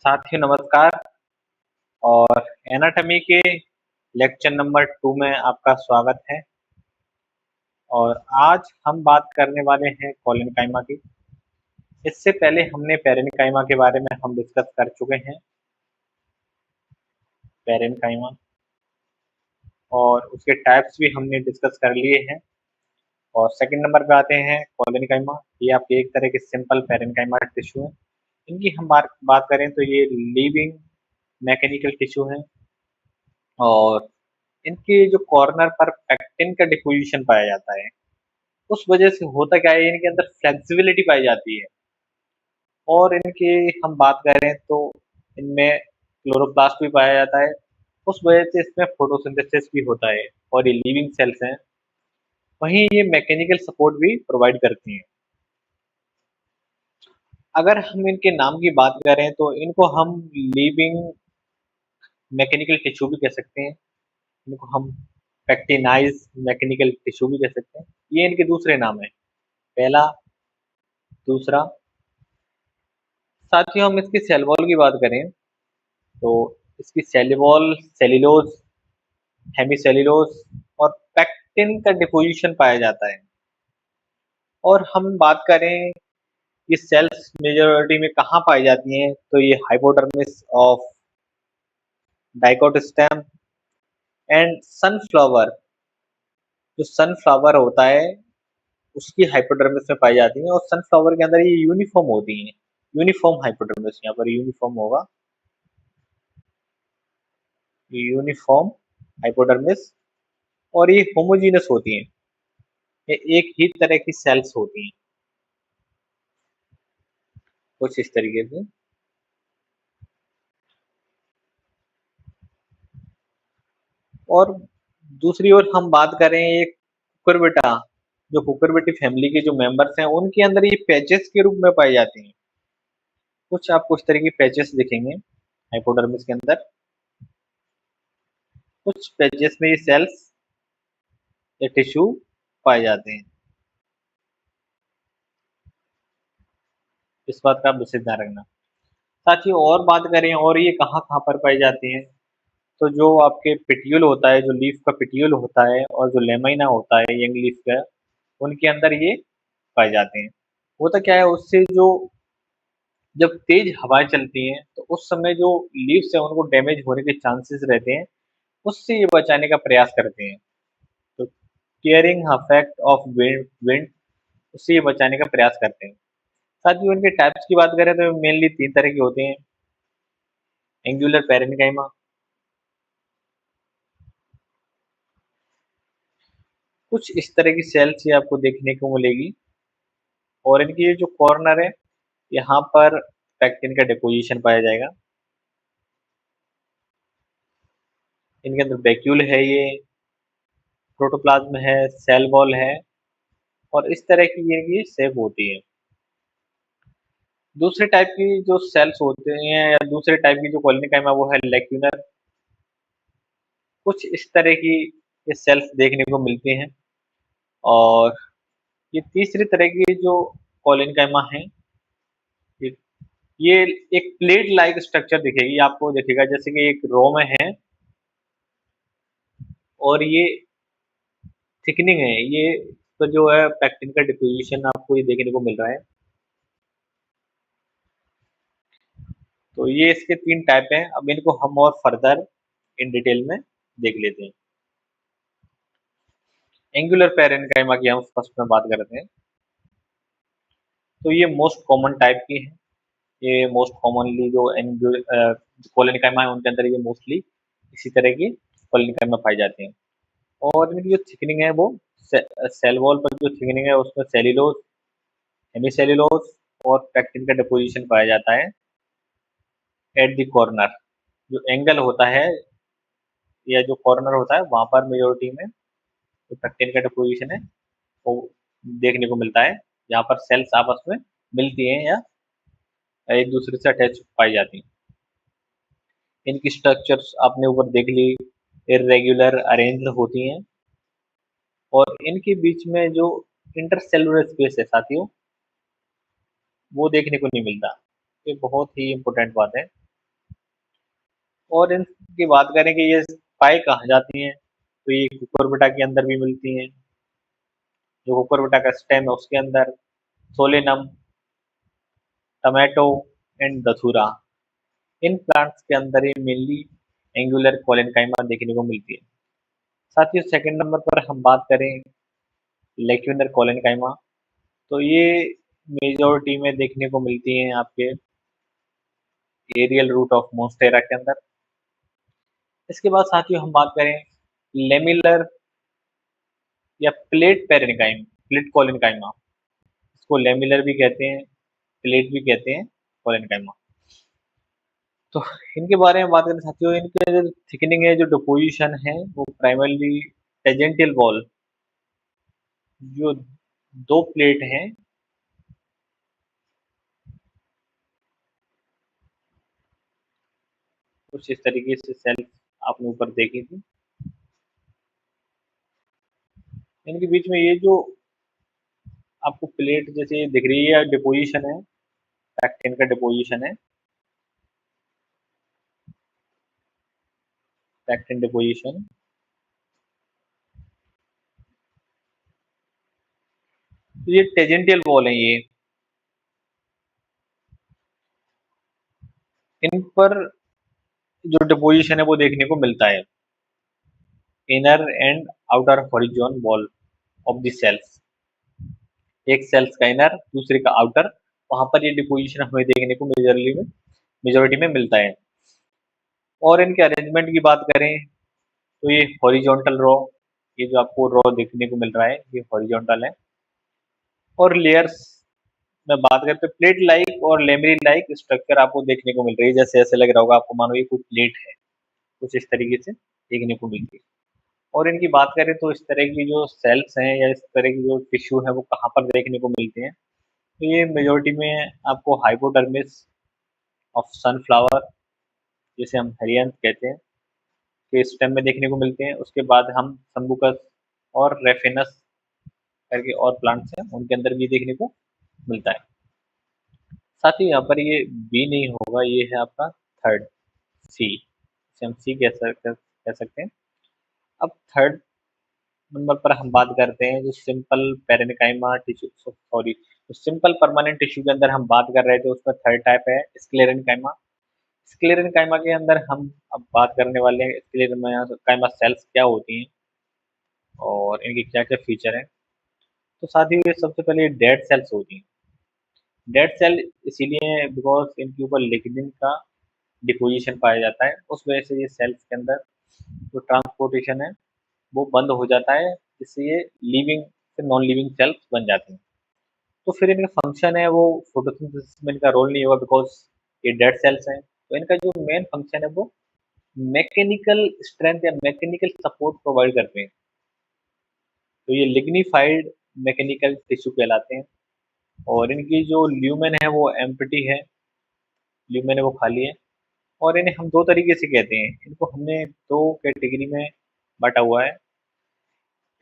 साथियों नमस्कार और एनाटॉमी के लेक्चर नंबर 2 में आपका स्वागत है। और आज हम बात करने वाले हैं कोलेनकाइमा की। इससे पहले हमने पेरेन्काइमा के बारे में हम डिस्कस कर चुके हैं। पेरेन्काइमा और उसके टाइप्स भी हमने डिस्कस कर लिए हैं। और सेकंड नंबर पे आते हैं कोलेनकाइमा। ये आपके एक तरह के सिंपल पेरेन्काइमा टिश्यू है। इनकी हम बात करें तो ये लिविंग मैकेनिकल टिश्यू है और इनके जो कॉर्नर पर पेक्टिन का डिपोजिशन पाया जाता है। उस वजह से होता क्या है, इनके अंदर फ्लेक्सिबिलिटी पाई जाती है। और इनकी हम बात करें तो इनमें क्लोरोप्लास्ट भी पाया जाता है। उस वजह से इसमें फोटोसिंथेसिस भी होता है और ये लिविंग सेल्स हैं। वहीं ये मैकेनिकल सपोर्ट भी प्रोवाइड करती हैं। अगर हम इनके नाम की बात करें तो इनको हम लिविंग मैकेनिकल टिश्यू भी कह सकते हैं। इनको हम पेक्टिनाइज मैकेनिकल टिश्यू भी कह सकते हैं। ये इनके दूसरे नाम है, पहला, दूसरा। साथियों हम इसकी सेल वॉल की बात करें तो इसकी सेल वॉल सेल्यूलोज, हेमीसेल्यूलोज और पेक्टिन का डिपोजिशन पाया जाता है। और हम बात करें ये सेल्स मेजॉरिटी में कहाँ पाई जाती हैं तो ये hypodermis of dicot stem and sunflower. जो सनफ्लावर होता है उसकी हाइपोडर्मिस में पाई जाती है और सनफ्लावर के अंदर ये यूनिफॉर्म होती हैं। यूनिफॉर्म हाइपोडर्मिस, यहाँ पर यूनिफॉर्म होगा, यूनिफॉर्म हाइपोडर्मिस। और ये होमोजीनस होती हैं, ये एक ही तरह की सेल्स होती हैं, कुछ इस तरीके से। और दूसरी ओर हम बात करें ये कुकुरबिटा, जो कुकुरबिटी फैमिली के जो मेंबर्स हैं उनके अंदर ये पैचेस के रूप में पाई जाती हैं। कुछ आपको इस तरह की पैचेस दिखेंगे हाइपोडर्मिस के अंदर। कुछ पैचेस में ये सेल्स या टिश्यू पाए जाते हैं। इस बात का आप विशेष ध्यान रखना। साथियों और बात करें और ये कहाँ कहाँ पर पाई जाती हैं तो जो आपके पिट्यूल होता है, जो लीफ का पिट्यूल होता है और जो लेमाइना होता है यंग लीफ का, उनके अंदर ये पाए जाते हैं। होता क्या है, उससे जो जब तेज हवाएं चलती हैं तो उस समय जो लीव्स है उनको डैमेज होने के चांसेस रहते हैं, उससे ये बचाने का प्रयास करते हैं। तो tearing effect of wind wind, उससे ये बचाने का प्रयास करते हैं। साथ ही उनके टाइप्स की बात करें तो मेनली 3 तरह के होते हैं। एंगुलर पेरेन्काइमा, कुछ इस तरह की सेल्स ये आपको देखने को मिलेगी। और इनकी ये जो कॉर्नर है, यहाँ पर पैक्टिन का डिपोजिशन पाया जाएगा। इनके अंदर वैक्यूल है, ये प्रोटोप्लाज्म है, सेल वॉल है और इस तरह की ये शेप होती है। दूसरे टाइप की जो सेल्स होते हैं या दूसरे टाइप की जो कोलिनिकाइमा वो है लेक्यूनर। कुछ इस तरह की ये सेल्स देखने को मिलती हैं। और ये तीसरी तरह की जो कोलिनिकाइमा है, ये ये एक प्लेट लाइक स्ट्रक्चर दिखेगी आपको, दिखेगा जैसे कि एक रो में है और ये थिकनिंग है। ये तो जो है पैक्टिन का डिपोजिशन आपको ये देखने को मिल रहा है। तो ये इसके 3 टाइप हैं। अब इनको हम और फर्दर इन डिटेल में देख लेते हैं। एंगुलर पेरेन्काइमा की हम फर्स्ट में बात करते हैं। तो ये मोस्ट कॉमन टाइप की है। ये मोस्ट कॉमनली जो कोलिनिकाइमा है उनके अंदर ये मोस्टली इसी तरह की कोलिनिकाइमा पाई जाती हैं। और इनकी जो थिकनिंग है वो सेल वॉल पर जो थिकनिंग है उसमें सेल्यूलोज, हेमीसेल्यूलोज और पैक्टिन का डिपोजिशन पाया जाता है एट द कॉर्नर। जो एंगल होता है या जो कॉर्नर होता है वहां पर मेजोरिटी में जो पैक्टिन का डिपोजिशन है वो देखने को मिलता है, जहाँ पर सेल्स आपस में मिलती हैं या एक दूसरे से अटैच पाई जाती हैं। इनकी स्ट्रक्चर्स आपने ऊपर देख ली, इरेगुलर अरेंज्ड होती हैं। और इनके बीच में जो इंटरसेलुलर स्पेस है साथियों, वो देखने को नहीं मिलता। ये बहुत ही इम्पोर्टेंट बात है। और इनकी बात करें कि ये पाई कहाँ जाती हैं, तो ये कुकुरबिटा के अंदर भी मिलती हैं। जो कुकुरबिटा का स्टेम है उसके अंदर, सोलेनम, टोमेटो एंड दथुरा, इन प्लांट्स के अंदर ये मेनली एंगुलर कोलेनकाइमा देखने को मिलती है। साथ ही सेकंड नंबर पर हम बात करें लेक्यूलर कोलेनकाइमा, तो ये मेजॉरिटी में देखने को मिलती हैं आपके एरियल रूट ऑफ मोन्स्टेरा के अंदर। इसके बाद साथियों हम बात करें लेमिलर या प्लेट पेरेनिकाइम, प्लेट कोलेनकाइमा, इसको लेमिलर भी कहते हैं, प्लेट भी कहते हैं कोलेनकाइमा। तो इनके बारे में बात करें साथियों, इनके जो थिकनिंग है, जो डिपोजिशन है, वो प्राइमरली टेजेंटियल वॉल, जो दो प्लेट हैं, कुछ इस तरीके से सेल्स आपने ऊपर देखी थी। इनके बीच में ये जो आपको प्लेट जैसे दिख रही है, डिपोजिशन है, पैक्टिन का डिपोजिशन है, पैक्टिन डिपोजिशन। तो ये टेजेंटियल वॉल है ये, इन पर जो डिपोजिशन है वो देखने को मिलता है, inner and outer horizon wall of the cells, एक सेल्स का इनर दूसरे का आउटर, वहां पर ये डिपोजिशन हमें देखने को मेजोरिटी में मिलता है। और इनके अरेंजमेंट की बात करें तो ये हॉरिजॉन्टल रो, ये जो आपको रो देखने को मिल रहा है ये हॉरिजॉन्टल है। और लेयर्स में बात करें तो प्लेट लाइक और लेमरी लाइक स्ट्रक्चर आपको देखने को मिल रही है, जैसे ऐसे लग रहा होगा आपको मानो ये कोई प्लेट है, कुछ इस तरीके से देखने को मिलती है। और इनकी बात करें तो इस तरह की जो सेल्स हैं या इस तरह की जो टिश्यू है वो कहाँ पर देखने को मिलते हैं, तो ये मेजोरिटी में आपको हाइपोडर्मिस ऑफ सनफ्लावर, जिसे हम हेरियंथ कहते हैं, के स्टेम में देखने को मिलते हैं। उसके बाद हम सम्बुकस और रेफिनस करके और प्लांट्स हैं उनके अंदर भी देखने को मिलता है। साथ ही यहाँ पर ये बी नहीं होगा, ये है आपका थर्ड सी, इसे हम सी कह सकते हैं। अब थर्ड नंबर पर हम बात करते हैं जो सिंपल पेरेनिकाइमा टिश्यू, सॉरी, तो सिंपल परमानेंट टिश्यू के अंदर हम बात कर रहे थे, उसका थर्ड टाइप है स्क्लेरेनकाइमा। स्क्लेरेनकाइमा के अंदर हम अब बात करने वाले हैं स्क्लेरेनकाइमा सेल्स क्या होती हैं और इनके क्या क्या फीचर हैं। तो साथ ही ये सबसे पहले डेड सेल्स होती हैं। डेड सेल इसीलिए बिकॉज इनके ऊपर लिग्निन का डिपोजिशन पाया जाता है, उस वजह से ये सेल्स के अंदर जो ट्रांसपोर्टेशन है वो बंद हो जाता है, जिससे ये लिविंग से नॉन लिविंग सेल्स बन जाती हैं। तो फिर इनका फंक्शन है वो फोटोसिंथेसिस में इनका रोल नहीं होगा बिकॉज ये डेड सेल्स हैं। तो इनका जो मेन फंक्शन है वो मैकेनिकल स्ट्रेंथ या मैकेनिकल सपोर्ट प्रोवाइड करते हैं। तो ये लिग्निफाइड मैकेनिकल टिश्यू कहलाते हैं। और इनकी जो ल्यूमेन है वो एम्प्टी है, ल्यूमेन है वो खाली है। और इन्हें हम दो तरीके से कहते हैं, इनको हमने दो कैटेगरी में बांटा हुआ है,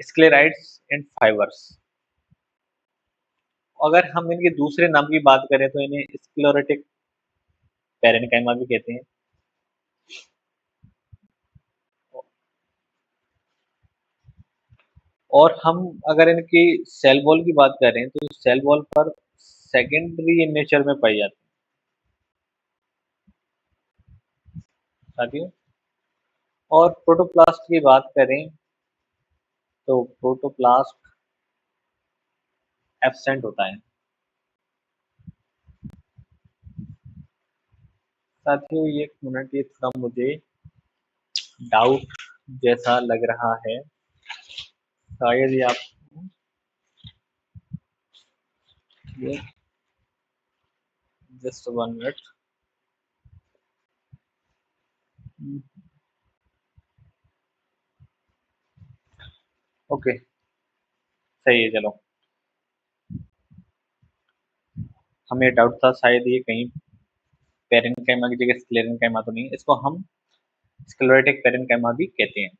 स्क्लेराइड्स एंड फाइबर्स। अगर हम इनके दूसरे नाम की बात करें तो इन्हें स्क्लेरोटिक पेरेनिकाइमा भी कहते हैं। और हम अगर इनकी सेल वॉल की बात करें तो सेल वॉल पर सेकेंडरी इन नेचर में पाई जाती है साथियों। और प्रोटोप्लास्ट की बात करें तो प्रोटोप्लास्ट एब्सेंट होता है। साथियों ये एक मिनट, ये थोड़ा मुझे डाउट जैसा लग रहा है, शायद ये आप ये जस्ट 1 मिनट। ओके, सही है, चलो। हमें डाउट था शायद ये कहीं पेरेन्काइमा की जगह स्क्लेरेन्काइमा तो नहीं, इसको हम स्क्लेरोटिक पेरेन्काइमा भी कहते हैं।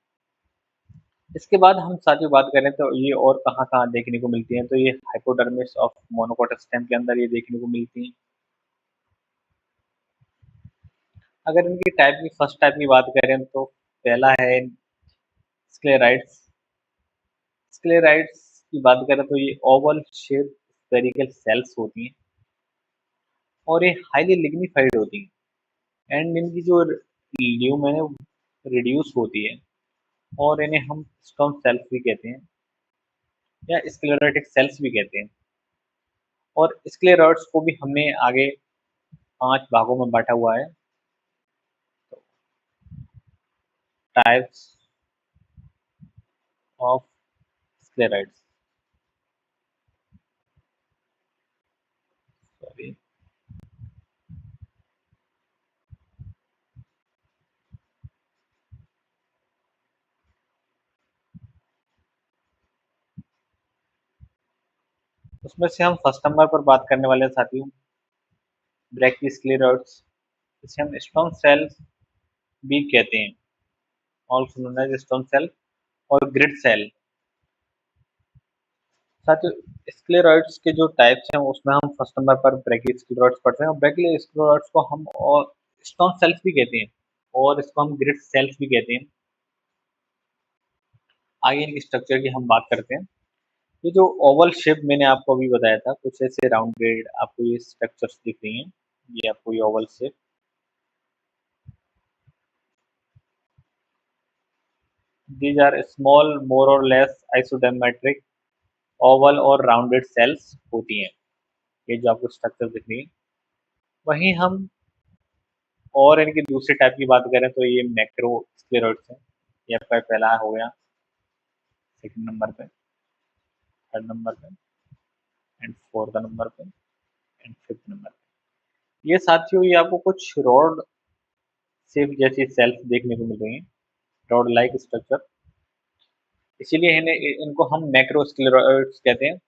इसके बाद हम साथियों बात करें तो ये और कहाँ-कहाँ देखने को मिलती हैं, तो ये हाइपोडर्मिस ऑफ मोनोकोट स्टेम के अंदर ये देखने को मिलती हैं। अगर इनकी टाइप की फर्स्ट टाइप की बात करें तो पहला है स्क्लेराइड्स। स्क्लेराइड्स की बात करें तो ये ओवल शेप स्फेरिकल सेल्स होती हैं और ये हाईली लिग्निफाइड होती हैं एंड इनकी जो ल्यूम है रिड्यूस होती है और इन्हें हम स्टोन सेल्स भी कहते हैं या स्क्लेरोटिक सेल्स भी कहते हैं। और स्क्लेरॉइड्स को भी हमने आगे 5 भागों में बांटा हुआ है। Types of sclereids, sorry. उसमें से हम फर्स्ट नंबर पर बात करने वाले हैं साथियों ब्रैकिस्क्लेरॉइड्स, इसे हम स्टोन सेल्स भी कहते हैं, also known as stone cell और ग्रिड सेल। साथियों स्क्लेरॉइड्स के जो टाइप्स हैं उसमें हम फर्स्ट नंबर पर ब्रैकिस्क्लेरॉइड्स पढ़ते हैं और ब्रैकिस्क्लेरॉइड्स को हम और स्टोन सेल्स भी कहते हैं और इसको हम ग्रिड सेल्स भी कहते हैं। आगे इनकी स्ट्रक्चर की हम बात करते हैं। ये जो ओवल शेप मैंने आपको अभी बताया था, कुछ ऐसे राउंडेड आपको ये स्ट्रक्चर्स दिख रही हैं, ये आपको ये oval shape. These are small more और लेस आइसोडेमेट्रिक ओवल और राउंडेड सेल्स होती हैं, ये जो आपको स्ट्रक्चर दिख रही है। वहीं हम और इनकी दूसरी टाइप की बात करें तो ये मैक्रो स्क्लेरोइड्स हैं। ये आपका पहला हो गया, सेकंड नंबर पे, थर्ड नंबर पे एंड फोर्थ नंबर पे एंड फिफ्थ नंबर पे। ये साथियों ये आपको कुछ रॉड शेप जैसी सेल्स देखने को मिल रही हैं, रॉड लाइक स्ट्रक्चर, इसीलिए इन्हें इनको हम मैक्रोस्क्लेरॉइड्स कहते हैं।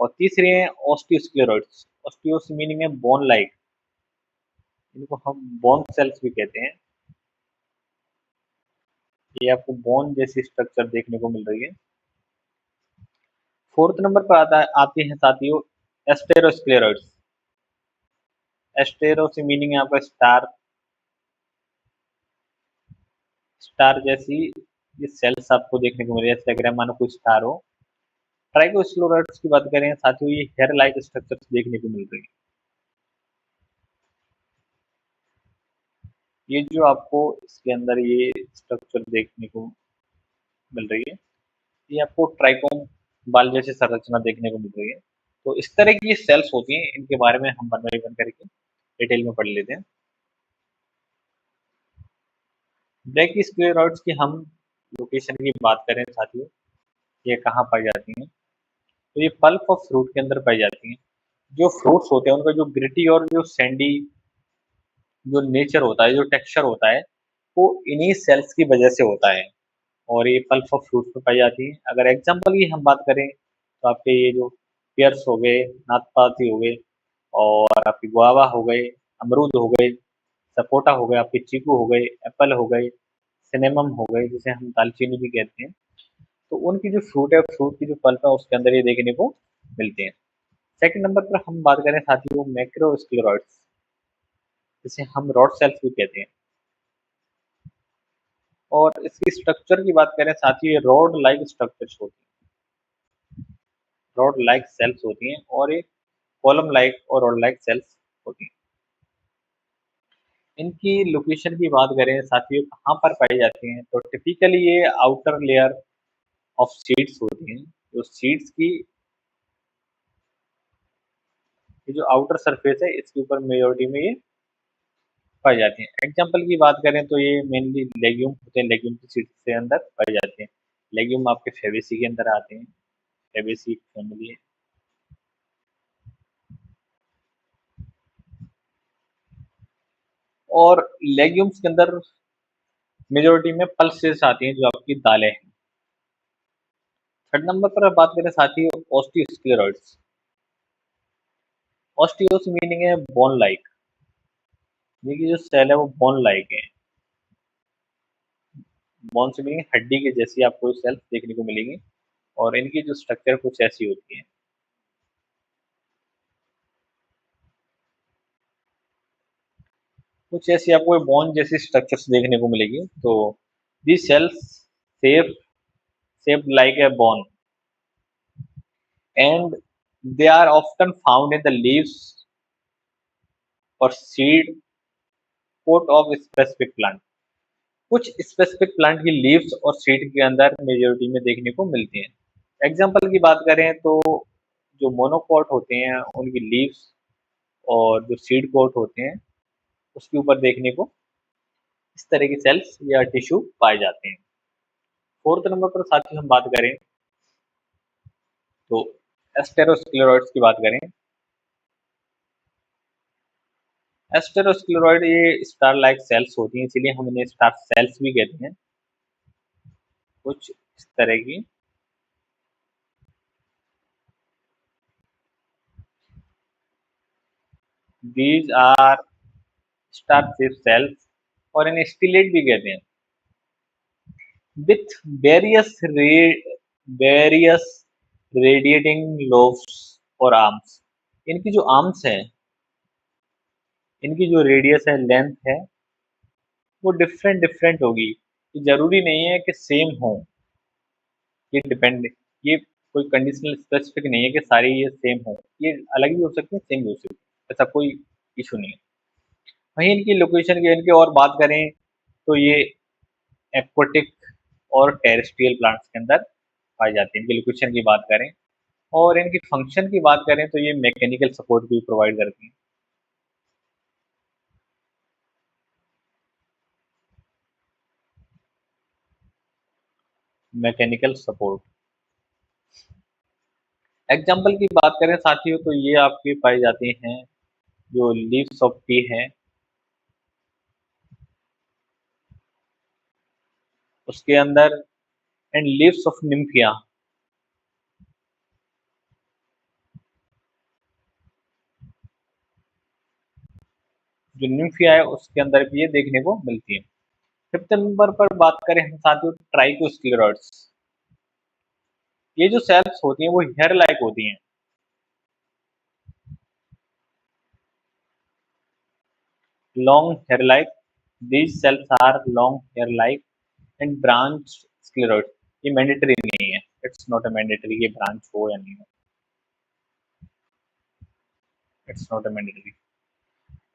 और तीसरे हैं ऑस्टियोस्क्लेरॉइड्स। ऑस्टियोस मीनिंग है बोन लाइक, इनको हम बोन सेल्स भी कहते हैं। ये आपको बोन जैसी स्ट्रक्चर देखने को मिल रही है। फोर्थ नंबर पर आती है साथियों एस्टेरोस्क्लेरॉइड्स। एस्टेरो से मीनिंग है आपका स्टार, स्टार जैसी ये सेल्स आपको देखने को मिल रही है, डायग्राम मानो कोई स्टार हो। ट्राइकोस्क्लेरॉइड्स की बात करें साथियों ये हेयर लाइक स्ट्रक्चर देखने को मिल रही है। ये जो आपको इसके अंदर ये स्ट्रक्चर देखने को मिल रही है, ये आपको ट्राइकोम बाल जैसी संरचना देखने को मिल रही है। तो इस तरह की सेल्स होती हैं, इनके बारे में हम वन बाई वन करके डिटेल में पढ़ लेते हैं। ब्रैकिस्क्लेरॉइड्स की हम लोकेशन की बात करें साथियों, ये कहाँ पाई जाती हैं, तो ये पल्प ऑफ फ्रूट के अंदर पाई जाती हैं। जो फ्रूट्स होते हैं उनका जो ग्रिटी और जो सैंडी जो नेचर होता है, जो टेक्सचर होता है, वो इन्हीं सेल्स की वजह से होता है और ये पल्प ऑफ फ्रूट्स में पाई जाती है। अगर एग्जाम्पल की हम बात करें तो आपके ये जो पियर्स हो गए, नाशपाती हो गए और आपकी गुआवा हो गए, अमरूद हो गए, सपोटा हो गए, आपके चीकू हो गए, एप्पल हो गए, सिनेमम हो गए जिसे हम दालचीनी भी कहते हैं। तो उनकी जो फ्रूट है, फ्रूट की जो पल्प है उसके अंदर ये देखने को मिलते हैं। सेकंड नंबर पर हम बात करें साथियों मैक्रोस्क्लेरॉइड्स, जिसे हम रॉड सेल्स भी कहते हैं। और इसकी स्ट्रक्चर की बात करें साथियों ये रॉड लाइक स्ट्रक्चर्स होती हैं, रॉड लाइक सेल्स होती हैं और ये कॉलम लाइक और रॉड लाइक सेल्स होती हैं। इनकी लोकेशन की बात करें साथियों कहाँ पर पाई जाती हैं, तो टिपिकली ये आउटर लेयर ऑफ सीड्स होती हैं। जो सीड्स की ये जो आउटर सरफेस है इसके ऊपर मेजोरिटी में ये पाई जाती हैं। एग्जाम्पल की बात करें तो ये मेनली लेग्यूम होते हैं, लेग्यूम की सीड्स के अंदर पाए जाते हैं। लेग्यूम आपके फेबेसी के अंदर आते हैं, फेबेसी फैमिली है। और लेग्यूम्स के अंदर मेजोरिटी में पल्सेस आती हैं जो आपकी दालें हैं। थर्ड नंबर पर बात करें साथी ऑस्टियोस्क्लेरॉइड्स। ऑस्टियोस मीनिंग है बोन लाइक, ये की जो सेल है वो बोन लाइक है। बोन से मीनिंग हड्डी के जैसी आपको सेल देखने को मिलेगी और इनकी जो स्ट्रक्चर कुछ ऐसी होती है। कुछ ऐसी आपको बोन जैसी स्ट्रक्चर्स देखने को मिलेगी। तो these cells shape shaped like a bone, and they are often found in the leaves or seed coat of specific plant. कुछ स्पेसिफिक प्लांट की लीव्स और सीड के अंदर मेजोरिटी में देखने को मिलती हैं। एग्जाम्पल की बात करें तो जो मोनोकोट होते हैं उनकी लीव्स और जो सीड कोट होते हैं उसके ऊपर देखने को इस तरह की सेल्स या टिश्यू पाए जाते हैं। फोर्थ नंबर पर साथ ही हम बात करें तो एस्टेरोस्क्लेरोइड्स की बात करें। एस्टेरोस्क्लेरोइड ये स्टार लाइक सेल्स होती हैं, इसीलिए हम इन्हें स्टार सेल्स भी कहते हैं। कुछ इस तरह की these are star shaped cells और इन्हें स्टिलेट भी कहते हैं with various various radiating lobes और arms। इनकी जो आर्म्स है, इनकी जो रेडियस है, लेंथ है, वो डिफरेंट डिफरेंट होगी। ये जरूरी नहीं है कि सेम हो, ये डिपेंड, ये कोई कंडीशनल स्पेसिफिक नहीं है कि सारी ये सेम हो, ये अलग भी हो सकती है, सेम भी हो सकती है, ऐसा कोई इशू नहीं है। वहीं इनकी लोकेशन की इनकी और बात करें तो ये एक्वाटिक और टेरेस्ट्रियल प्लांट्स के अंदर पाई जाती है। इनकी लोकेशन की बात करें और इनकी फंक्शन की बात करें तो ये मैकेनिकल सपोर्ट भी प्रोवाइड करती हैं। मैकेनिकल सपोर्ट एग्जाम्पल की बात करें साथियों तो ये आपके पाई जाती हैं जो लीव्स ऑफ टी है, उसके अंदर, एंड लीव्स ऑफ निम्फिया। जो निम्फिया है उसके अंदर भी ये देखने को मिलती है। फिफ्थ नंबर पर बात करें हम साथियों ट्राइकोस्क्लेरोइड्स। ये जो सेल्स होती हैं वो हेयर लाइक होती हैं। Long hair like, these cells are long hair like and branch scleroid। ये मैंडेटरी नहीं है, इट्स नॉट अ मैंडेटरी ये ब्रांच हो या नहीं हो, it's not a mandatory.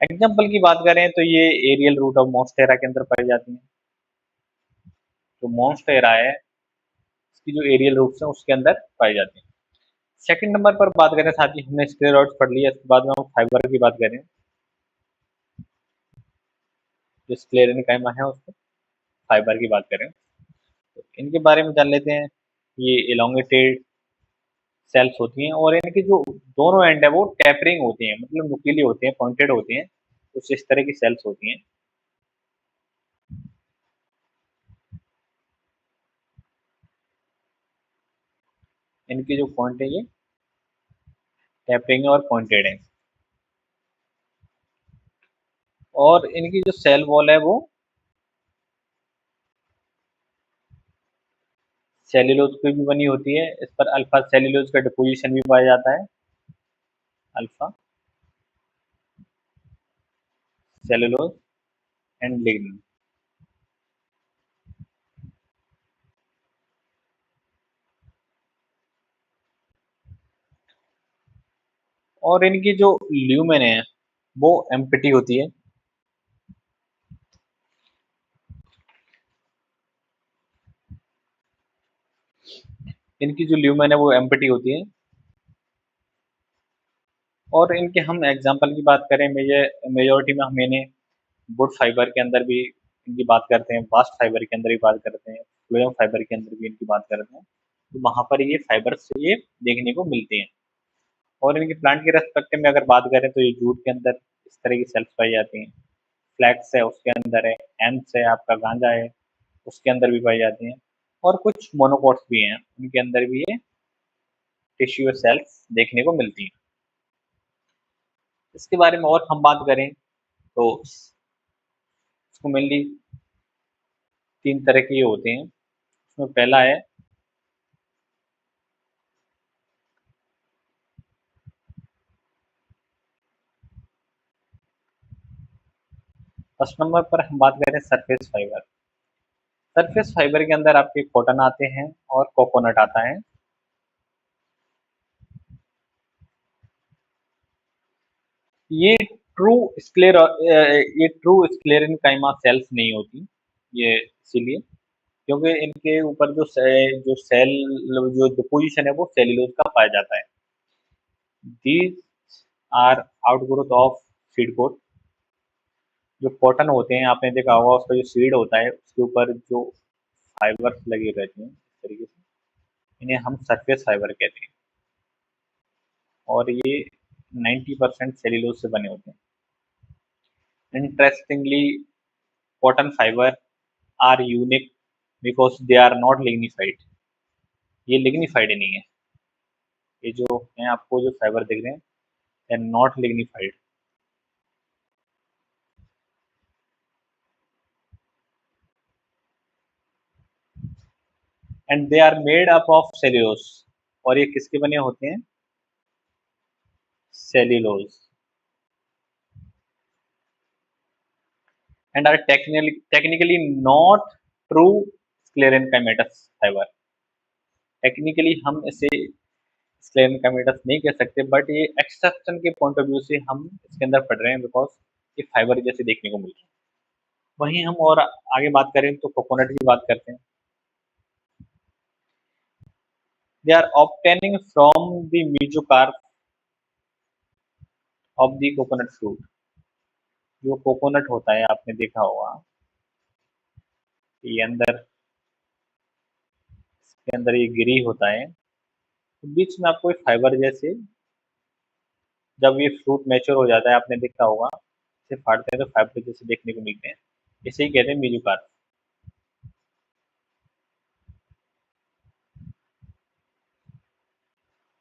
Example की बात करें तो ये एरियल रूट ऑफ मॉन्स्टेरा के अंदर पाई जाती है। जो मॉन्स्टेरा है इसकी जो एरियल रूट्स है उसके अंदर पाई जाती है। सेकंड नंबर पर बात करें साथ ही हमने स्क्लेरोइड्स पढ़ लिया, इसके बाद में हम फाइबर की बात करें। जो स्क्लेरेनिकाइमा है उसको फाइबर की बात करें तो इनके बारे में जान लेते हैं। ये एलोंगेटेड सेल्स होती हैं और इनके जो दोनों एंड है वो टेपरिंग होती हैं, मतलब नुकीली होती हैं, पॉइंटेड होती हैं। कुछ इस तरह की सेल्स होती हैं। इनकी जो पॉइंट है ये टेपरिंग है और पॉइंटेड है। और इनकी जो सेल वॉल है वो सेल्यूलोज की भी बनी होती है। इस पर अल्फा सेल्यूलोज का डिपोजिशन भी पाया जाता है, अल्फा सेल्यूलोज एंड लिग्निन। और इनकी जो ल्यूमेन है वो एम्प्टी होती है। इनकी जो ल्यूमेन है वो एम्प्टी होती है। और इनके हम एग्जांपल की बात करें मेजोरिटी में हम इन्हें वुड फाइबर के अंदर भी इनकी बात करते हैं, बास्ट फाइबर के अंदर भी बात करते हैं, फ्लोएम फाइबर के अंदर भी इनकी बात करते हैं। तो वहां पर ये फाइबर से ये देखने को मिलते हैं। और इनके प्लांट के रेस्पेक्टिव में अगर बात करें तो ये जूट के अंदर इस तरह की सेल्स पाई जाती हैं। फ्लैक्स है उसके अंदर है, हेम्स है, आपका गांजा है उसके अंदर भी पाई जाती हैं। और कुछ मोनोकोट्स भी हैं उनके अंदर भी ये टिश्यू सेल्स देखने को मिलती हैं। इसके बारे में और हम बात करें तो इसको मेनली तीन तरह के होते हैं। उसमें पहला है फर्स्ट नंबर पर हम बात करें सरफेस फाइबर। सरफेस फाइबर के अंदर आपके कॉटन आते हैं और कोकोनट आता है। ये ट्रू स्क्लेर ये ट्रू स्क्लेरेनकाइमा सेल्स नहीं होती, ये इसीलिए क्योंकि इनके ऊपर जो सेल जो डिपोजिशन है वो सेल्यूलोज का पाया जाता है। These are outgrowth of seed coat. जो कॉटन होते हैं आपने देखा होगा उसका जो सीड होता है उसके ऊपर जो फाइबर्स लगे रहते हैं इस तरीके से, इन्हें हम सरफेस फाइबर कहते हैं और ये 90% सेल्यूलोज से बने होते हैं। Interestingly cotton fibre are unique because they are not lignified. ये लिग्निफाइड नहीं है, ये जो है आपको जो फाइबर दिख रहे हैं they are not lignified. And they are made up of cellulose. और ये किसके बने होते हैं? Cellulose. And are technically not true sclerenchymatous fibre. Technically हम इसे स्क्लेरेनकाइमेटस नहीं कह सकते, बट ये एक्सट्रैक्शन के पॉइंट ऑफ व्यू से हम इसके अंदर पढ़ रहे हैं बिकॉज ये फाइबर जैसे देखने को मिल रहा है। वहीं हम और आगे बात करें तो कोकोनट की बात करते हैं। They are obtaining from the mesocarp of the coconut fruit. जो कोकोनट होता है आपने देखा होगा ये अंदर, इसके अंदर ये गिरी होता है, तो बीच में आपको एक फाइबर जैसे, जब ये फ्रूट मैच्योर हो जाता है आपने देखा होगा इसे फाड़ते हैं तो फाइबर जैसे देखने को मिलते हैं, इसे ही कहते हैं मेसोकार्प।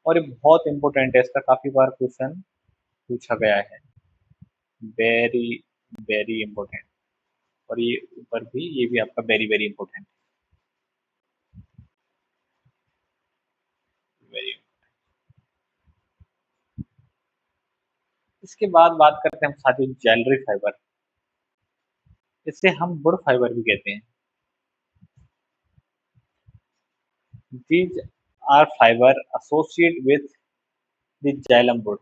और ये बहुत इंपॉर्टेंट है, इसका काफी बार क्वेश्चन पूछा गया है। Very very important. और ये ऊपर भी, ये भी आपका वेरी वेरी इंपॉर्टेंट, वेरी। इसके बाद बात करते हैं हम साथियों ज्वेलरी फाइबर। इसे हम वुड फाइबर भी कहते हैं। These are fiber associate with the xylem wood.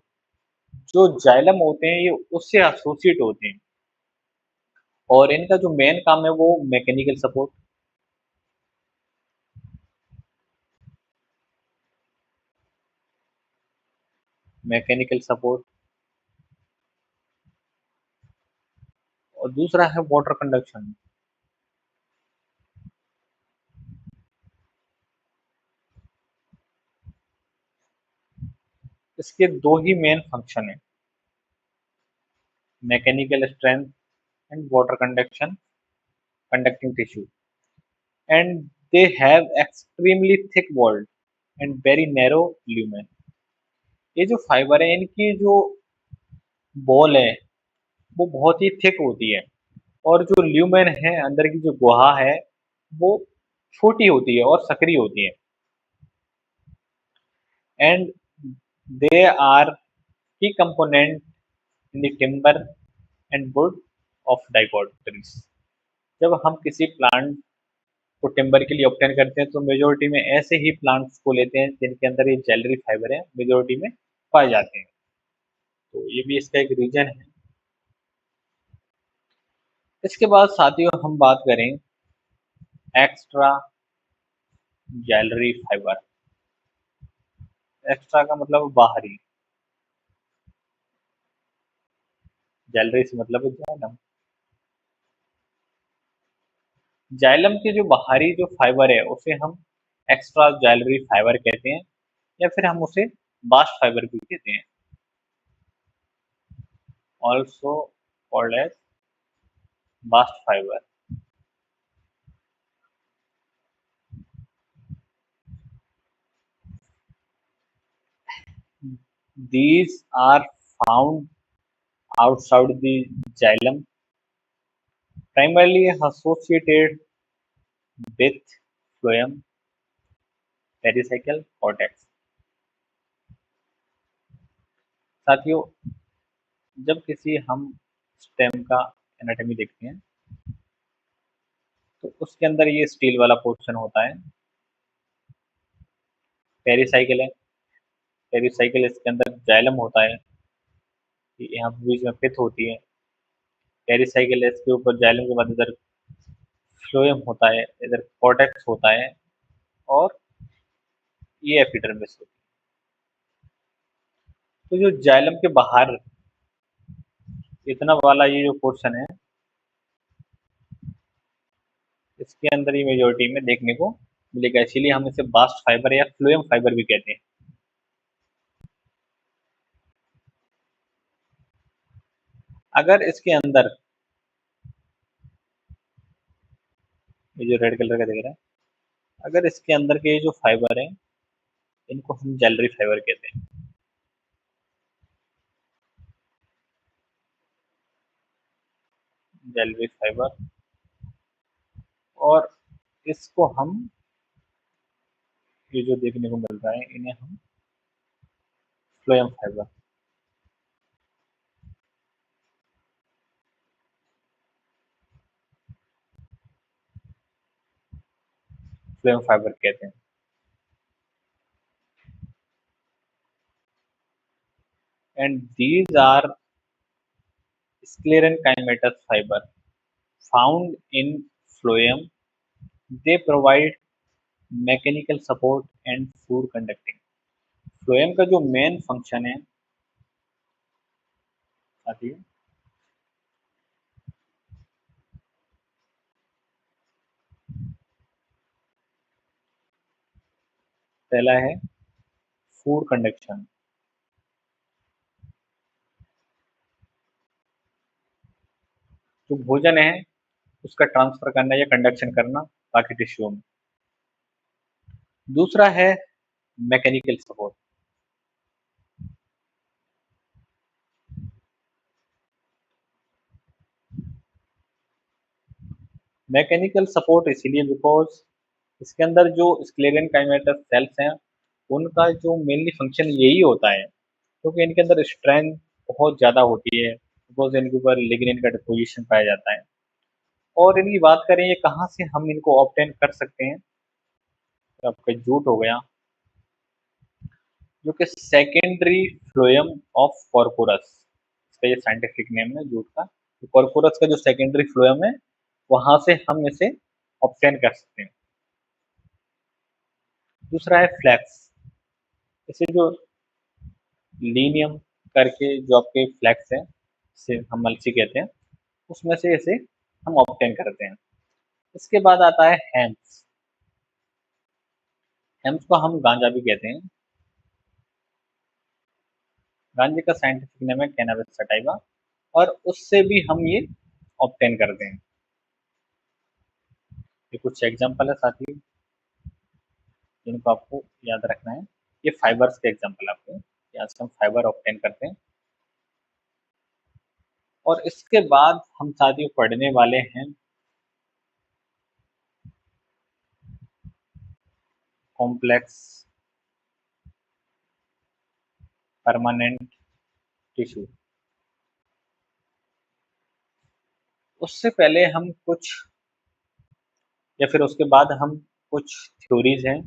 जो जाइलम होते हैं ये उससे एसोसिएट होते हैं और इनका जो मेन काम है वो मैकेनिकल सपोर्ट, मैकेनिकल सपोर्ट और दूसरा है वाटर कंडक्शन। इसके दो ही मेन फंक्शन है, mechanical strength and water conduction, conducting tissue. And they have extremely thick walled and very narrow lumen. ये जो फाइबर है इनकी जो बॉल है वो बहुत ही थिक होती है और जो ल्यूमेन है अंदर की जो गुहा है वो छोटी होती है और सकरी होती है। एंड दे आर की component in the timber and would of dicot trees. जब हम किसी प्लांट को टिम्बर के लिए ऑब्टेन करते हैं तो मेजोरिटी में ऐसे ही प्लांट्स को लेते हैं जिनके अंदर ये ज्वेलरी फाइबर है मेजोरिटी में पाए जाते हैं, तो ये भी इसका एक रीजन है। इसके बाद साथियों हम बात करें एक्स्ट्रा ज्वेलरी फाइबर। एक्स्ट्रा का मतलब बाहरी, ज्वेलरी से मतलब है जाइलम। जाइलम के जो बाहरी जो फाइबर है उसे हम एक्स्ट्रा ज्वेलरी फाइबर कहते हैं या फिर हम उसे बास्ट फाइबर भी कहते हैं, also called as bast fiber. These are found outside the xylem, primarily associated with phloem, pericycle cortex। साथियों जब किसी हम स्टेम का एनाटॉमी देखते हैं तो उसके अंदर ये स्टील वाला पोर्शन होता है, पेरिसाइकिल है। पेरिसाइकिल इसके अंदर जाइलम होता है, यहाँ पे बीच में पिथ होती है। पेरिसाइकिल है, इसके ऊपर जाइलम के बाद इधर फ्लोएम होता है, इधर कॉर्टेक्स होता है और ये एपिडर्मिस होती है। तो जो जाइलम के बाहर इतना वाला ये जो पोर्शन है, इसके अंदर ही मेजोरिटी में देखने को मिलेगा, इसीलिए हम इसे बास्ट फाइबर या फ्लोएम फाइबर भी कहते हैं। अगर इसके अंदर ये जो रेड कलर का दिख रहा है, अगर इसके अंदर के ये जो फाइबर है इनको हम जेलरी फाइबर कहते हैं। जेलरी फाइबर, और इसको हम ये जो देखने को मिल रहा है इन्हें हम फ्लोएम फाइबर, फ्लोएम फाइबर कहते हैं। And these are sclerenchymatous fiber found in phloem. They provide mechanical support and food conducting. Phloem का जो मेन फंक्शन है साथी, पहला है फूड कंडक्शन। जो भोजन है उसका ट्रांसफर करना या कंडक्शन करना बाकी टिश्यू में। दूसरा है मैकेनिकल सपोर्ट। मैकेनिकल सपोर्ट इसीलिए बिकॉज इसके अंदर जो स्क्लेरेनकाइमेटस सेल्स हैं उनका जो मेनली फंक्शन यही होता है, क्योंकि इनके अंदर स्ट्रेंथ बहुत ज़्यादा होती है, बिकॉज इनके ऊपर लिग्निन का डिपोजिशन पाया जाता है। और इनकी बात करें ये कहाँ से हम इनको ऑब्टेन कर सकते हैं, तो आपका जूट हो गया जो कि सेकेंडरी फ्लोएम ऑफ कॉर्कोरस, इसका ये साइंटिफिक नेम है जूट का। तो कॉर्कोरस का जो सेकेंडरी फ्लोएम है वहां से हम इसे ऑब्टेन कर सकते हैं। दूसरा है फ्लैक्स। इसे जो लीनियम करके जो आपके फ्लैक्स है, इसे हम मल्सी कहते हैं, उसमें से इसे हम ऑब्टेन करते हैं। इसके बाद आता है हेम्स। हेम्स को हम गांजा भी कहते हैं। गांजे का साइंटिफिक नेम है कैनाबिस सटाइवा, और उससे भी हम ये ऑब्टेन करते हैं। ये कुछ एग्जांपल है साथी जिनको आपको याद रखना है। ये फाइबर्स के एग्जांपल आपको, यहाँ से हम फाइबर ऑब्टेन करते हैं। और इसके बाद हम साथियों पढ़ने वाले हैं कॉम्प्लेक्स परमानेंट टिश्यू। उससे पहले हम कुछ, या फिर उसके बाद हम कुछ थ्योरीज हैं,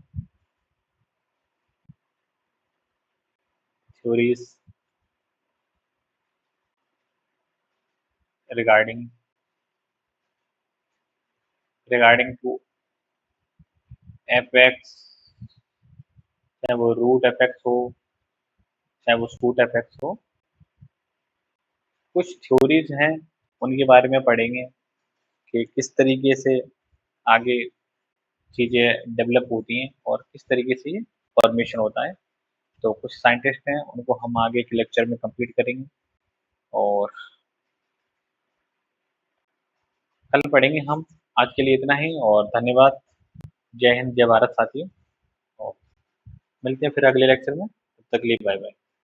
theories regarding regarding to apex, चाहे वो रूट एपेक्स हो चाहे वो शूट एपेक्स हो। कुछ थ्योरीज हैं उनके बारे में पढ़ेंगे कि किस तरीके से आगे चीज़ें डेवलप होती हैं और किस तरीके से ये फॉर्मेशन होता है। तो कुछ साइंटिस्ट हैं उनको हम आगे के लेक्चर में कंप्लीट करेंगे और कल पढ़ेंगे हम। आज के लिए इतना ही और धन्यवाद। जय हिंद, जय भारत साथियों, और मिलते हैं फिर अगले लेक्चर में। तब तक के लिए बाय बाय।